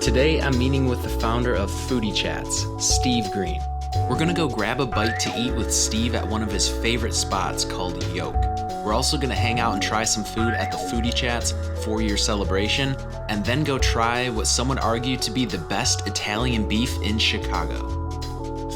Today, I'm meeting with the founder of Foodie Chats, Steve Green. We're gonna go grab a bite to eat with Steve at one of his favorite spots called Yoke. We're also gonna hang out and try some food at the Foodie Chats 4-year celebration, and then go try what some would argue to be the best Italian beef in Chicago.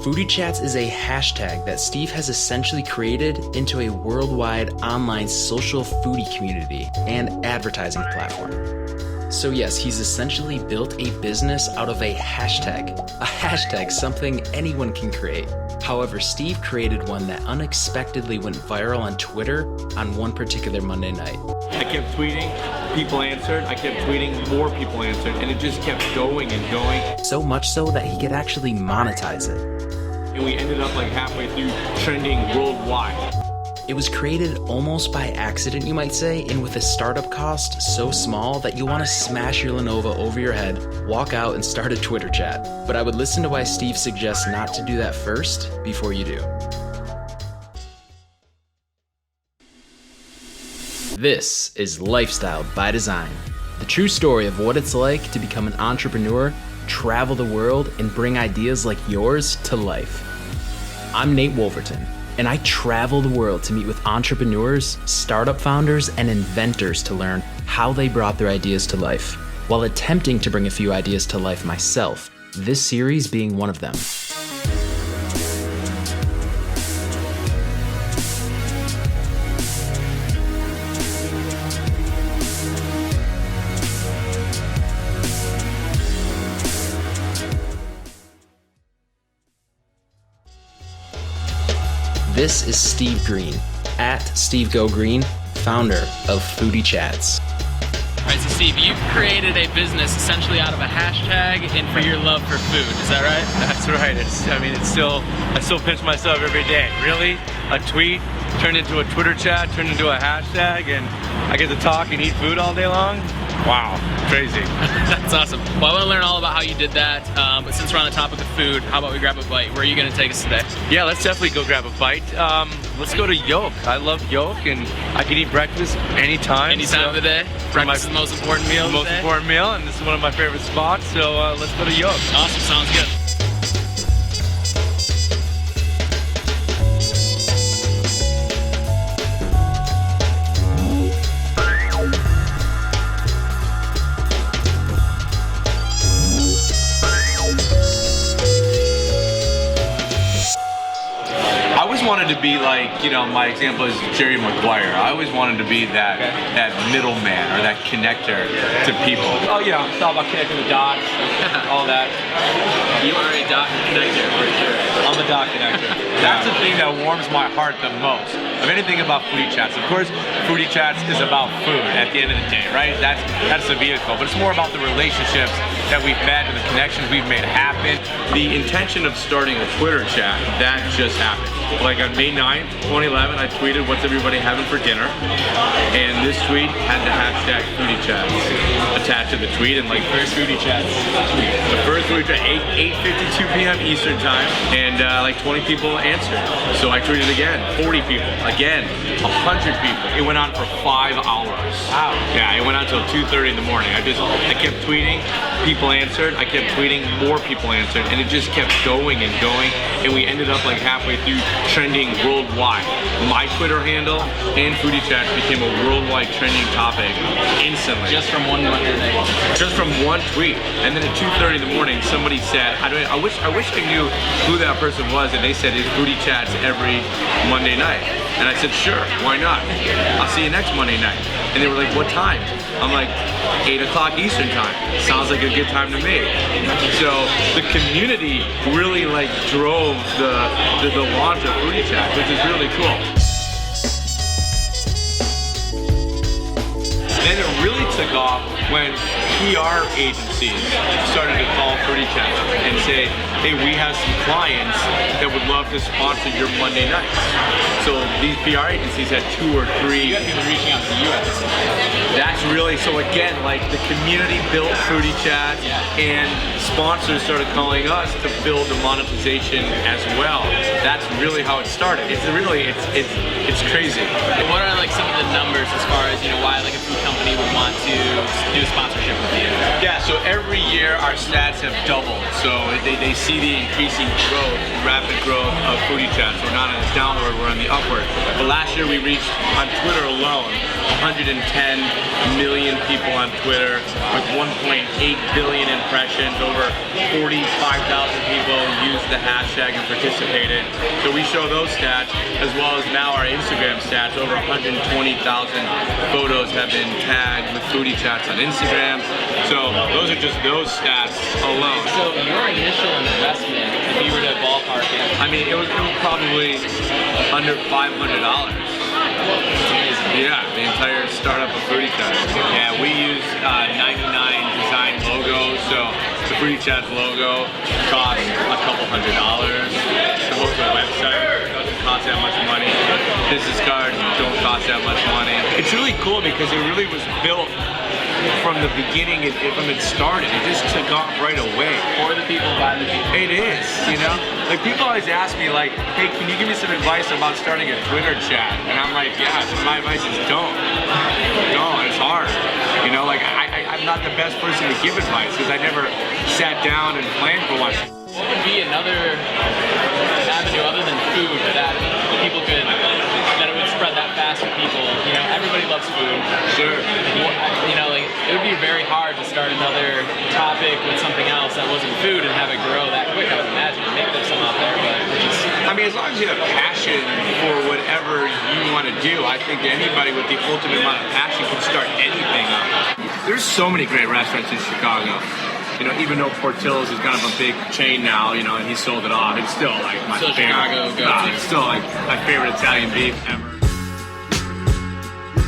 Foodie Chats is a hashtag that Steve has essentially created into a worldwide online social foodie community and advertising platform. So yes, he's essentially built a business out of a hashtag. A hashtag, something anyone can create. However, Steve created one that unexpectedly went viral on Twitter on one particular Monday night. I kept tweeting, people answered, I kept tweeting, more people answered, and it just kept going and going. So much so that he could actually monetize it. And we ended up like halfway through trending worldwide. It was created almost by accident, you might say, and with a startup cost so small that you want to smash your Lenovo over your head, walk out, and start a Twitter chat. But I would listen to why Steve suggests not to do that first before you do. This is Lifestyle by Design, the true story of what it's like to become an entrepreneur, travel the world, and bring ideas like yours to life. I'm Nate Wolverton, and I travel the world to meet with entrepreneurs, startup founders, and inventors to learn how they brought their ideas to life, while attempting to bring a few ideas to life myself, this series being one of them. This is Steve Green, at Steve Go Green, founder of Foodie Chats. All right, so Steve, you've created a business essentially out of a hashtag and for your love for food. Is that right? That's right. I still pinch myself every day. Really? A tweet turned into a Twitter chat, turned into a hashtag, and I get to talk and eat food all day long? Wow, crazy. That's awesome. Well, I want to learn all about how you did that, but since we're on the topic of food, how about we grab a bite? Where are you going to take us today? Yeah, let's definitely go grab a bite. Let's go to Yoke. I love Yoke, and I can eat breakfast anytime. Any time of the day? Breakfast is the most important meal of the day? Most important meal, and this is one of my favorite spots, so let's go to Yoke. Awesome, sounds good. Wanted to be like, my example is Jerry Maguire. I always wanted to be that middleman or that connector to people. Oh yeah, it's all about connecting the dots, all that. You are a dot connector for sure. I'm a dot connector. That's the thing that warms my heart the most of anything about Foodie Chats. Of course, Foodie Chats is about food at the end of the day, right? That's the vehicle, but it's more about the relationships that we've met and the connections we've made happen. The intention of starting a Twitter chat, that just happened. Like on May 9th, 2011, I tweeted, "What's everybody having for dinner?" And this tweet had the hashtag Foodie Chats attached to the tweet, and like First Foodie Chats. the first tweet at 8:52 p.m. Eastern time, and like 20 people answered. So I tweeted again, 40 people, again, 100 people. It went on for 5 hours. Wow. Yeah, it went on until 2:30 in the morning. I kept tweeting, people answered. I kept tweeting, more people answered, and it just kept going and going. And we ended up like halfway through trending worldwide. My Twitter handle and Foodie Chats became a worldwide trending topic instantly. Just from one Monday night. Just from one tweet. And then at 2:30 in the morning, somebody said, I wish I knew who that person was, and they said it's Foodie Chats every Monday night. And I said, sure, why not? I'll see you next Monday night. And they were like, what time? I'm like, 8 o'clock Eastern time. Sounds like a good time to me. So the community really like drove the launch of Foodie Chats, which is really cool. Then it really took off when PR agencies started to call Foodie Chats and say, hey, we have some clients that would love to sponsor your Monday nights. So these PR agencies had 2 or 3. You got people reaching out to you at this point. That's really, so again, like the community built Foodie Chats and sponsors started calling us to build the monetization as well. That's really how it started. It's crazy. What are like some of the numbers as far as, you know, why like a food company would want to do sponsorship with you? Yeah, so every year our stats have doubled. So they see the increasing growth, rapid growth of foodie chats. We're not on the downward, we're on the upward. But last year we reached, on Twitter alone, 110 million people on Twitter with 1.8 billion impressions. Over 45,000 people used the hashtag and participated. So we show those stats, as well as now our Instagram stats. Over 120,000 photos have been tagged with foodie chats on Instagram. So those are just those stats alone. So your initial investment, if you were to ballpark it, I mean, it was probably under $500. Yeah, the entire startup of Foodie Chats. Yeah, we use 99 design logos, so the Foodie Chats logo costs a couple $100. The whole website doesn't cost that much money. Business cards don't cost that much money. It's really cool because it really was built from the beginning, from it started. It just took off right away. For the people, by the people. It is, you know? Like, people always ask me, like, hey, can you give me some advice about starting a Twitter chat? And I'm like, yeah, my advice is don't. Don't, it's hard. You know, like, I'm not the best person to give advice because I never sat down and planned for one. What would be another avenue other than food that people could, that it would spread that fast to people? You know, everybody loves food. Sure. You know, like, it would be very hard to start another topic with something else that wasn't food and have it grow that quick, I would imagine. Maybe there's some out there, but just... I mean, as long as you have passion for whatever you want to do, I think anybody with the ultimate amount of passion can start anything up. There's so many great restaurants in Chicago. You know, even though Portillos is kind of a big chain now, you know, and he sold it off, it's still like my favorite. Chicago go-to. It's still like my favorite Italian beef ever.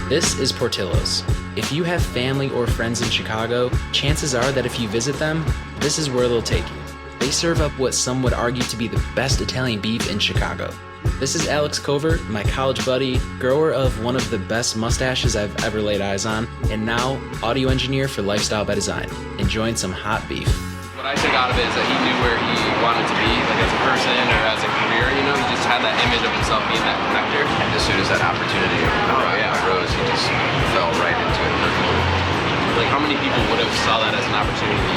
This is Portillos. If you have family or friends in Chicago, chances are that if you visit them, this is where they'll take you. They serve up what some would argue to be the best Italian beef in Chicago. This is Alex Covert, my college buddy, grower of one of the best mustaches I've ever laid eyes on, and now audio engineer for Lifestyle by Design, enjoying some hot beef. What I took out of it is that he knew where he wanted to be, like as a person or as a career, you know, he just had that image of himself being that connector. And as soon as that opportunity arose, he just fell right into it perfectly. Like, how many people would have saw that as an opportunity?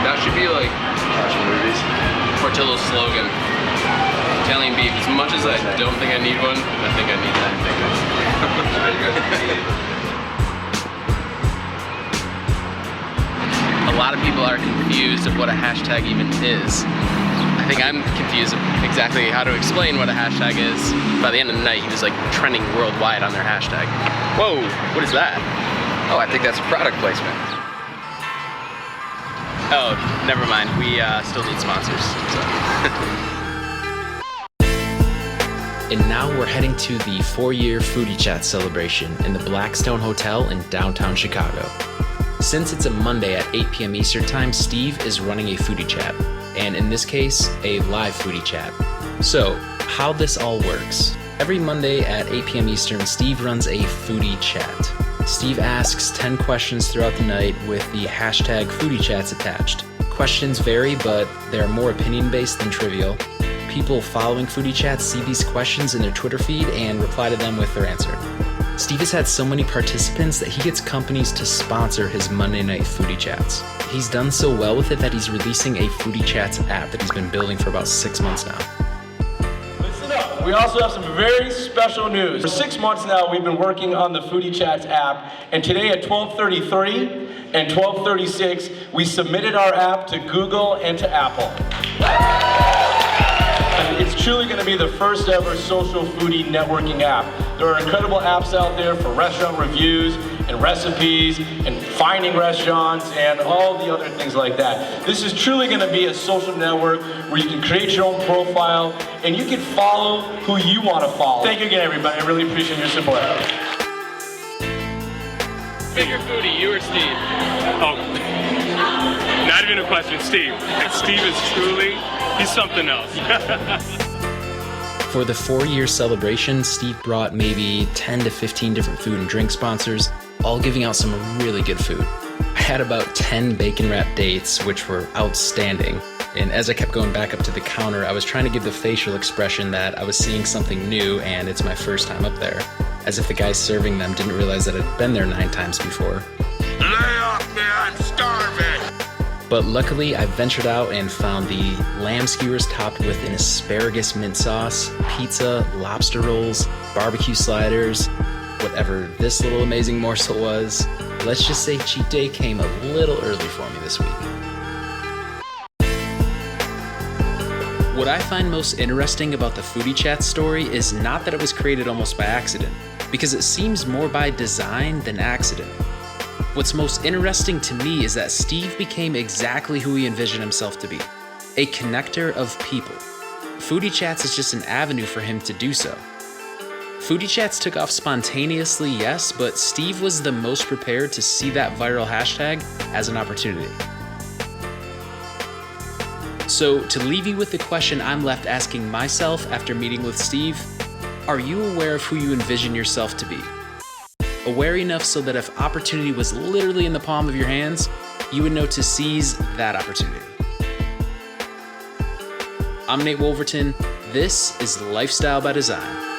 That should be like Watching movies. Portillo's slogan. Italian beef. As much as I don't think I need one, I think I need that. A lot of people are confused of what a hashtag even is. I think I'm confused of exactly how to explain what a hashtag is. By the end of the night, he was like trending worldwide on their hashtag. Whoa, what is that? Oh, I think that's a product placement. Oh, never mind. We still need sponsors. So. And now we're heading to the 4-year Foodie Chat celebration in the Blackstone Hotel in downtown Chicago. Since it's a Monday at 8 p.m. Eastern Time, Steve is running a Foodie Chat, and in this case, a live Foodie Chat. So, how this all works. Every Monday at 8 p.m. Eastern, Steve runs a Foodie Chat. Steve asks 10 questions throughout the night with the hashtag Foodie Chats attached. Questions vary, but they're more opinion-based than trivial. People following Foodie Chats see these questions in their Twitter feed and reply to them with their answer. Steve has had so many participants that he gets companies to sponsor his Monday night Foodie Chats. He's done so well with it that he's releasing a Foodie Chats app that he's been building for about 6 months now. Listen up, we also have some very special news. For 6 months now, we've been working on the Foodie Chats app, and today at 12:33 and 12:36, we submitted our app to Google and to Apple. It's truly going to be the first ever social foodie networking app. There are incredible apps out there for restaurant reviews and recipes and finding restaurants and all the other things like that. This is truly going to be a social network where you can create your own profile and you can follow who you want to follow. Thank you again, everybody. I really appreciate your support. Bigger foodie, you or Steve? Oh, not even a question, Steve. Like, Steve is truly, he's something else. For the 4-year celebration, Steve brought maybe 10 to 15 different food and drink sponsors, all giving out some really good food. I had about 10 bacon wrapped dates, which were outstanding. And as I kept going back up to the counter, I was trying to give the facial expression that I was seeing something new and it's my first time up there, as if the guy serving them didn't realize that I'd been there 9 times before. Lay off me, I'm starving! But luckily, I ventured out and found the lamb skewers topped with an asparagus mint sauce, pizza, lobster rolls, barbecue sliders, whatever this little amazing morsel was. Let's just say cheat day came a little early for me this week. What I find most interesting about the Foodie Chat story is not that it was created almost by accident, because it seems more by design than accident. What's most interesting to me is that Steve became exactly who he envisioned himself to be, a connector of people. Foodie Chats is just an avenue for him to do so. Foodie Chats took off spontaneously, yes, but Steve was the most prepared to see that viral hashtag as an opportunity. So to leave you with the question I'm left asking myself after meeting with Steve, are you aware of who you envision yourself to be? Aware enough so that if opportunity was literally in the palm of your hands, you would know to seize that opportunity. I'm Nate Wolverton. This is Lifestyle by Design.